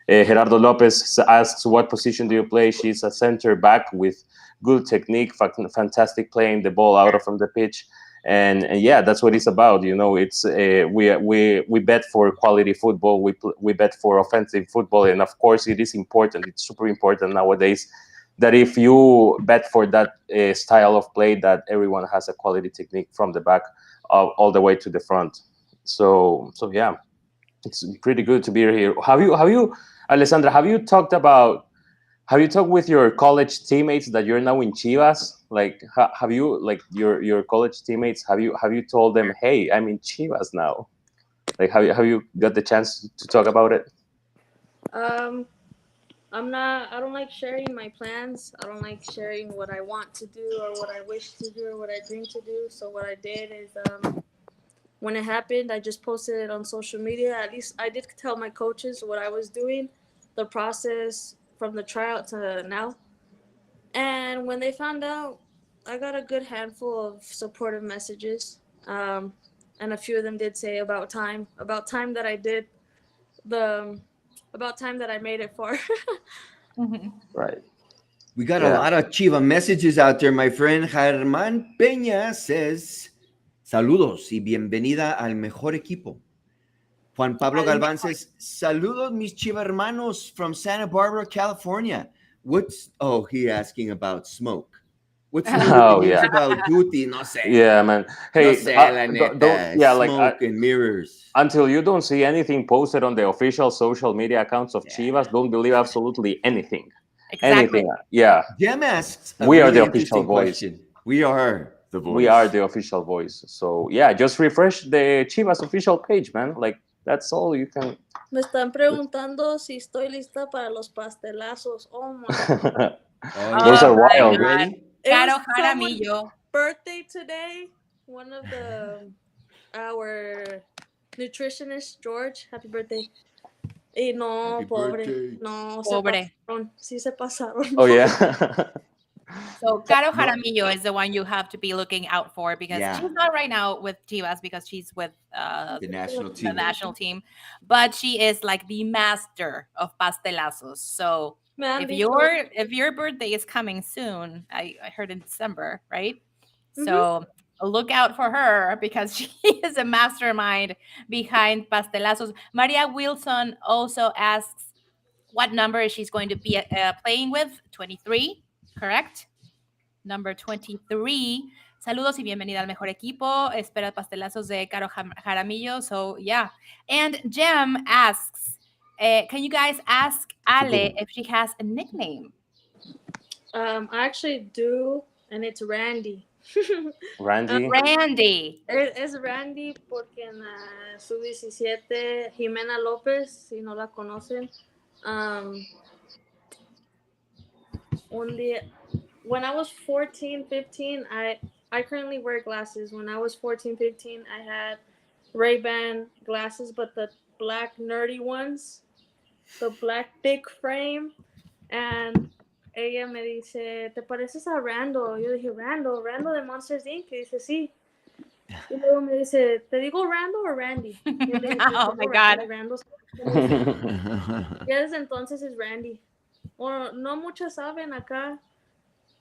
Gerardo Lopez asks, what position do you play? She's a center back with good technique, fantastic playing the ball out from the pitch. And yeah, that's what it's about. It's we bet for quality football. We bet for offensive football, and of course, it is important. It's super important nowadays that if you bet for that style of play, that everyone has a quality technique from the back all the way to the front. So yeah, it's pretty good to be here. Have you, Alessandra? Have you talked with your college teammates that you're now in Chivas? Like, have you, like, your college teammates? Have you told them, hey, I'm in Chivas now? Like, have you got the chance to talk about it? I don't like sharing my plans. I don't like sharing what I want to do or what I wish to do or what I dream to do. So what I did is, when it happened, I just posted it on social media. At least I did tell my coaches what I was doing, the process from the tryout to now. And when they found out, I got a good handful of supportive messages. And a few of them did say about time that I did the, about time that I made it far. Right. We got a lot of Chiva messages out there, my friend. Germán Peña says, saludos y bienvenida al mejor equipo. Juan Pablo Galván says, saludos mis Chiva hermanos from Santa Barbara, California. He asking about smoke. What's the new news about Guti? No sé. Yeah, man. Hey, no sé, la neta. Smoke and mirrors. Until you don't see anything posted on the official social media accounts of Chivas, don't believe absolutely anything. Exactly. Anything. Yeah. Jem asks a We really are the official voice. Question. We are the voice. We are the official voice. So yeah, just refresh the Chivas official page, man. Like, that's all you can. Me están preguntando si estoy lista para los pastelazos. Oh my God. Those are wild. Ready? It was Caro Jaramillo. birthday today. One of our nutritionist George, happy birthday. Y no, Happy pobre. birthday. No, Pobre. se pasaron. Sí se pasaron. Oh yeah. So Caro Jaramillo is the one you have to be looking out for because Yeah. she's not right now with Chivas because she's with The national the team. national team, but she is like the master of pastelazos. So Man, if your birthday is coming soon, I heard in December, right? So look out for her because she is a mastermind behind pastelazos. Maria Wilson also asks what number she's going to be playing with. 23, correct? Number 23. Saludos y bienvenida al mejor equipo. Espera pastelazos de Caro Jaramillo. So, yeah. And Jem asks, can you guys ask Ale if she has a nickname? I actually do, and it's Randy. Randy. Randy. Es Randy porque en sub-17 Jimena López, si no la conocen, un día, when I was 14, 15, I currently wear glasses. When I was 14, 15, I had Ray-Ban glasses, but the black nerdy ones, the black thick frame, and ella me dice, ¿te pareces a Randall? Yo dije, Randall de Monsters Inc. Y dice, sí. Y luego me dice, ¿te digo Randall o Randy? Yo le dije, Oh my God. Randall. Ya desde entonces es Randy. Bueno, no muchas saben acá,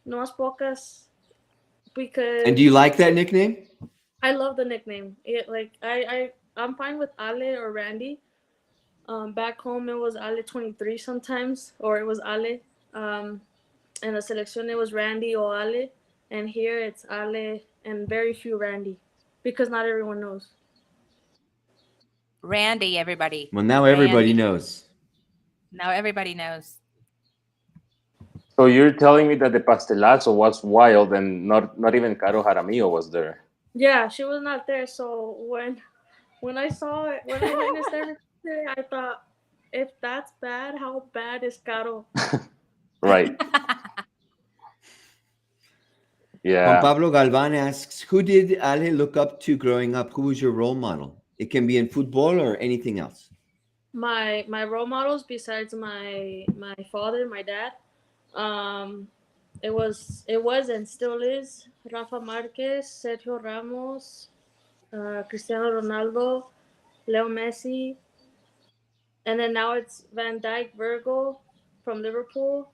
no más pocas, because And do you like that nickname? I love the nickname. I'm fine with Ale or Randy. Back home it was Ale 23 sometimes, or it was Ale. And the selección it was Randy or Ale, and here it's Ale and very few Randy, because not everyone knows. Randy, everybody. Well, now everybody Randy. knows. Now everybody knows. So you're telling me that the pastelazo was wild and not even Caro Jaramillo was there. Yeah, she was not there. So when I saw it, when I witnessed everything, I thought, if that's bad, how bad is Caro? Right. Juan Yeah. Pablo Galvan asks, who did Ale look up to growing up? Who was your role model? It can be in football or anything else. My role models besides my father, my dad, it was and still is Rafa Marquez, Sergio Ramos, Cristiano Ronaldo, Leo Messi, and then now it's Van Dijk, Virgil from Liverpool,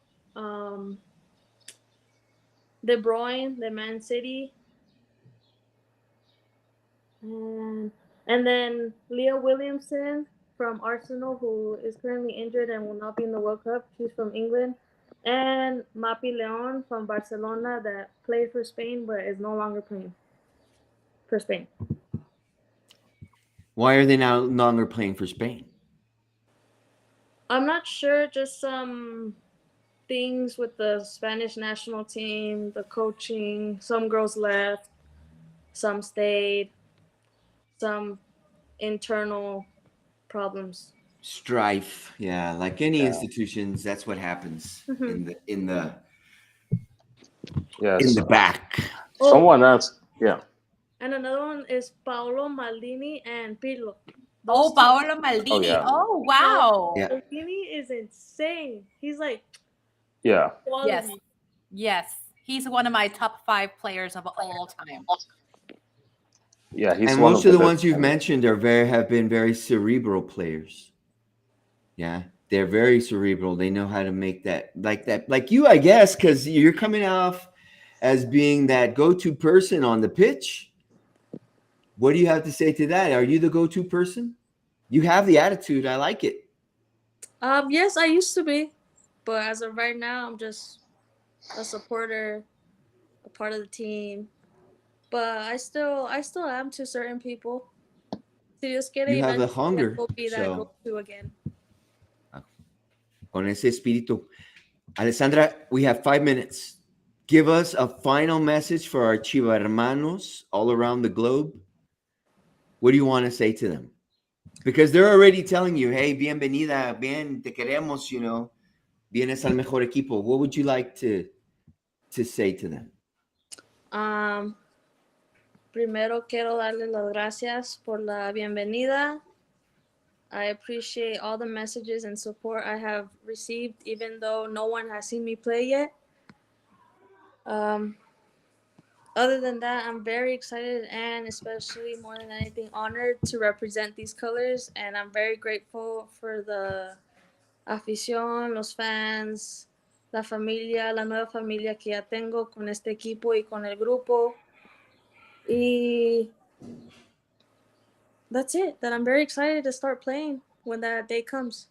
De Bruyne, the Man City, and then Leah Williamson from Arsenal, who is currently injured and will not be in the World Cup. She's from England. And Mapi Leon from Barcelona that played for Spain but is no longer playing for Spain. Why are they now no longer playing for Spain? I'm not sure, just some things with the Spanish national team, the coaching. Some girls left, some stayed, some internal problems. Strife, yeah, like any institutions, that's what happens in the Yes. back. Someone asked. Yeah. And another one is Paolo Maldini and Pirlo. Oh, Paolo Maldini. Oh, yeah. Oh, wow. Yeah. Maldini is insane. He's like Yeah. quality. Yes. He's one of my top 5 players of all time. Yeah, he's And one most of the best ones you've players. mentioned have been very cerebral players. Yeah, they're very cerebral. They know how to make that, like you, I guess, because you're coming off as being that go-to person on the pitch. What do you have to say to that? Are you the go-to person? You have the attitude. I like it. Yes, I used to be, but as of right now, I'm just a supporter, a part of the team. But I still am to certain people. Si Dios quiere, You have the eventually hunger, I will be that so go-to again. con ese espíritu. Alessandra, we have 5 minutes. Give us a final message for our Chivahermanos all around the globe. What do you want to say to them? Because they're already telling you, hey, bienvenida, bien, te queremos, vienes al mejor equipo. What would you like to say to them? Primero quiero darle las gracias por la bienvenida. I appreciate all the messages and support I have received, even though no one has seen me play yet. Other than that, I'm very excited and especially more than anything honored to represent these colors. And I'm very grateful for the afición, los fans, la familia, la nueva familia que ya tengo con este equipo y con el grupo. Y that's it. That I'm very excited to start playing when that day comes.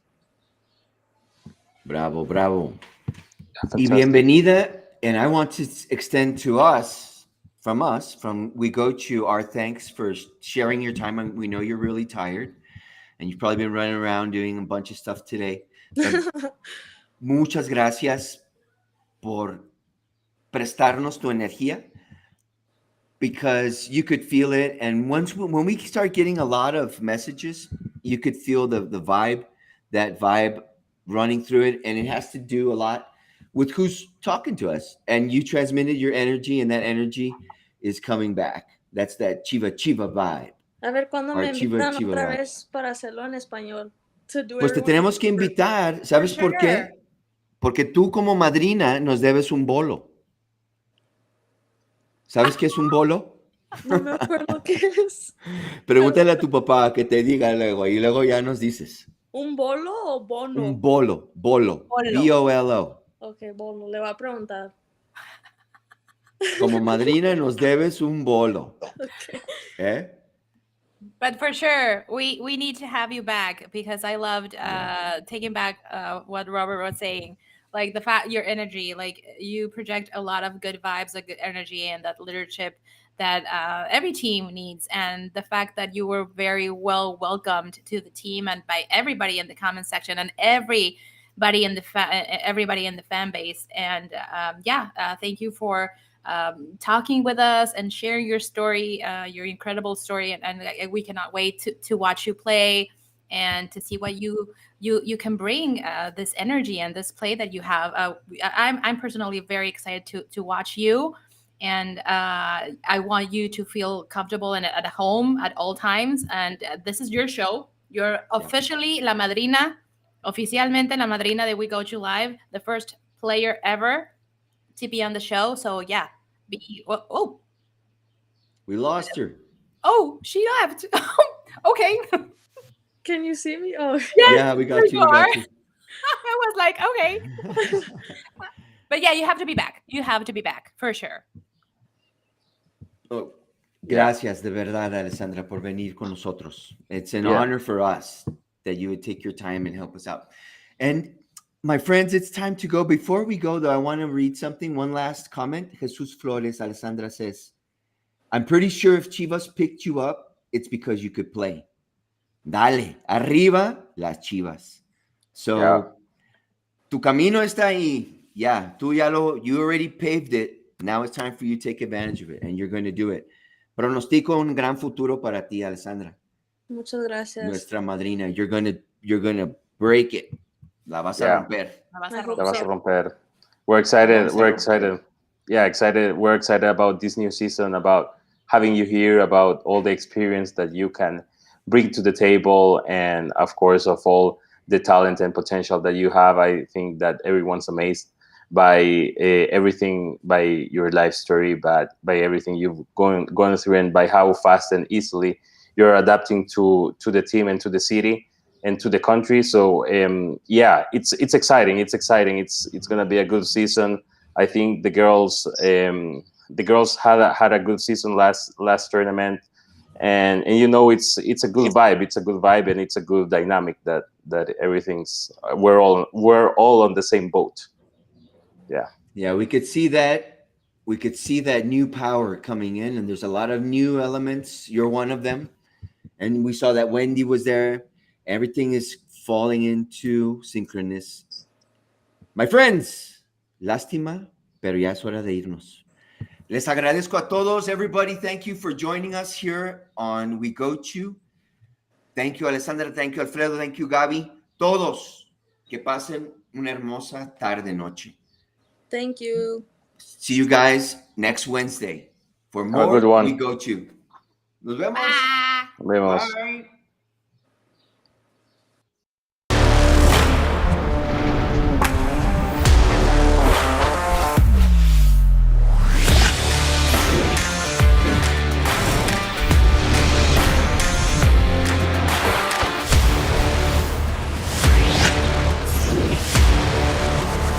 Bravo, bravo. Y Fantastic. bienvenida, and I want to extend to us, from We Go To, our thanks for sharing your time. And we know you're really tired, and you've probably been running around doing a bunch of stuff today. But muchas gracias por prestarnos tu energía, because you could feel it. And when we start getting a lot of messages, you could feel the vibe, that vibe running through it. And it has to do a lot with who's talking to us. And you transmitted your energy, and that energy is coming back. That's that Chiva vibe. A ver cuándo Our me Chiva invitan otra vibe. vez para hacerlo en español. To do Pues te everyone- tenemos que invitar. ¿Sabes For por qué? sure. Porque tú como madrina nos debes un bolo. ¿Sabes qué es un bolo? No me acuerdo qué es. Pregúntale a tu papá que te diga luego, y luego ya nos dices. ¿Un bolo o bono? Un bolo. Bolo. B-O-L-O. Ok, bolo. Le voy a preguntar. Como madrina nos debes un bolo. Okay. ¿Eh? But for sure, we need to have you back, because I loved taking back what Robert was saying. Like the fact, your energy, like you project a lot of good vibes, a good energy, and that leadership that every team needs. And the fact that you were very well welcomed to the team and by everybody in the comment section and everybody in the fan base. And thank you for talking with us and sharing your story, your incredible story, and we cannot wait to watch you play and to see what you can bring, this energy and this play that you have. I'm personally very excited to watch you, and I want you to feel comfortable and at home at all times. And this is your show. You're officially la madrina, oficialmente la madrina de We Go To Live, the first player ever to be on the show. So yeah, We lost her. she left. Okay. Can you see me? Oh, Yeah, we got you. We got you. I was like, okay. But yeah, you have to be back. You have to be back for sure. Oh, gracias de verdad, Alessandra, por venir con nosotros. It's an honor for us that you would take your time and help us out. And my friends, it's time to go. Before we go, though, I want to read something. One last comment. Jesus Flores, Alessandra says, I'm pretty sure if Chivas picked you up, it's because you could play. Dale, arriba las Chivas. So, tu camino está ahí. Yeah, you already paved it. Now it's time for you to take advantage of it, and you're going to do it. Pronostico un gran futuro para ti, Alessandra. muchas gracias. Nuestra madrina. You're gonna break it. La vas a romper. La vas I a hope La vas a so. romper. We're excited. We're excited. Yeah, excited. We're excited about this new season, about having you here, about all the experience that you can bring to the table, and of course, of all the talent and potential that you have. I think that everyone's amazed by everything, by your life story, but by everything you've gone through, and by how fast and easily you're adapting to the team and to the city and to the country. So it's exciting. It's exciting. It's gonna be a good season. I think the girls had a good season last tournament, and it's a good vibe. It's a good vibe, and it's a good dynamic that everything's we're all on the same boat. Yeah, we could see that. We could see that new power coming in, and there's a lot of new elements. You're one of them, and we saw that Wendy was there. Everything is falling into synchronous. My friends, lástima, pero ya es hora de irnos. Les agradezco a todos, everybody. Thank you for joining us here on We Go To. Thank you, Alessandra. Thank you, Alfredo. Thank you, Gaby. Todos, que pasen una hermosa tarde-noche. Thank you. See you guys next Wednesday for Have a more good one. We Go Chew. Nos vemos. Bye. Nos vemos. Bye.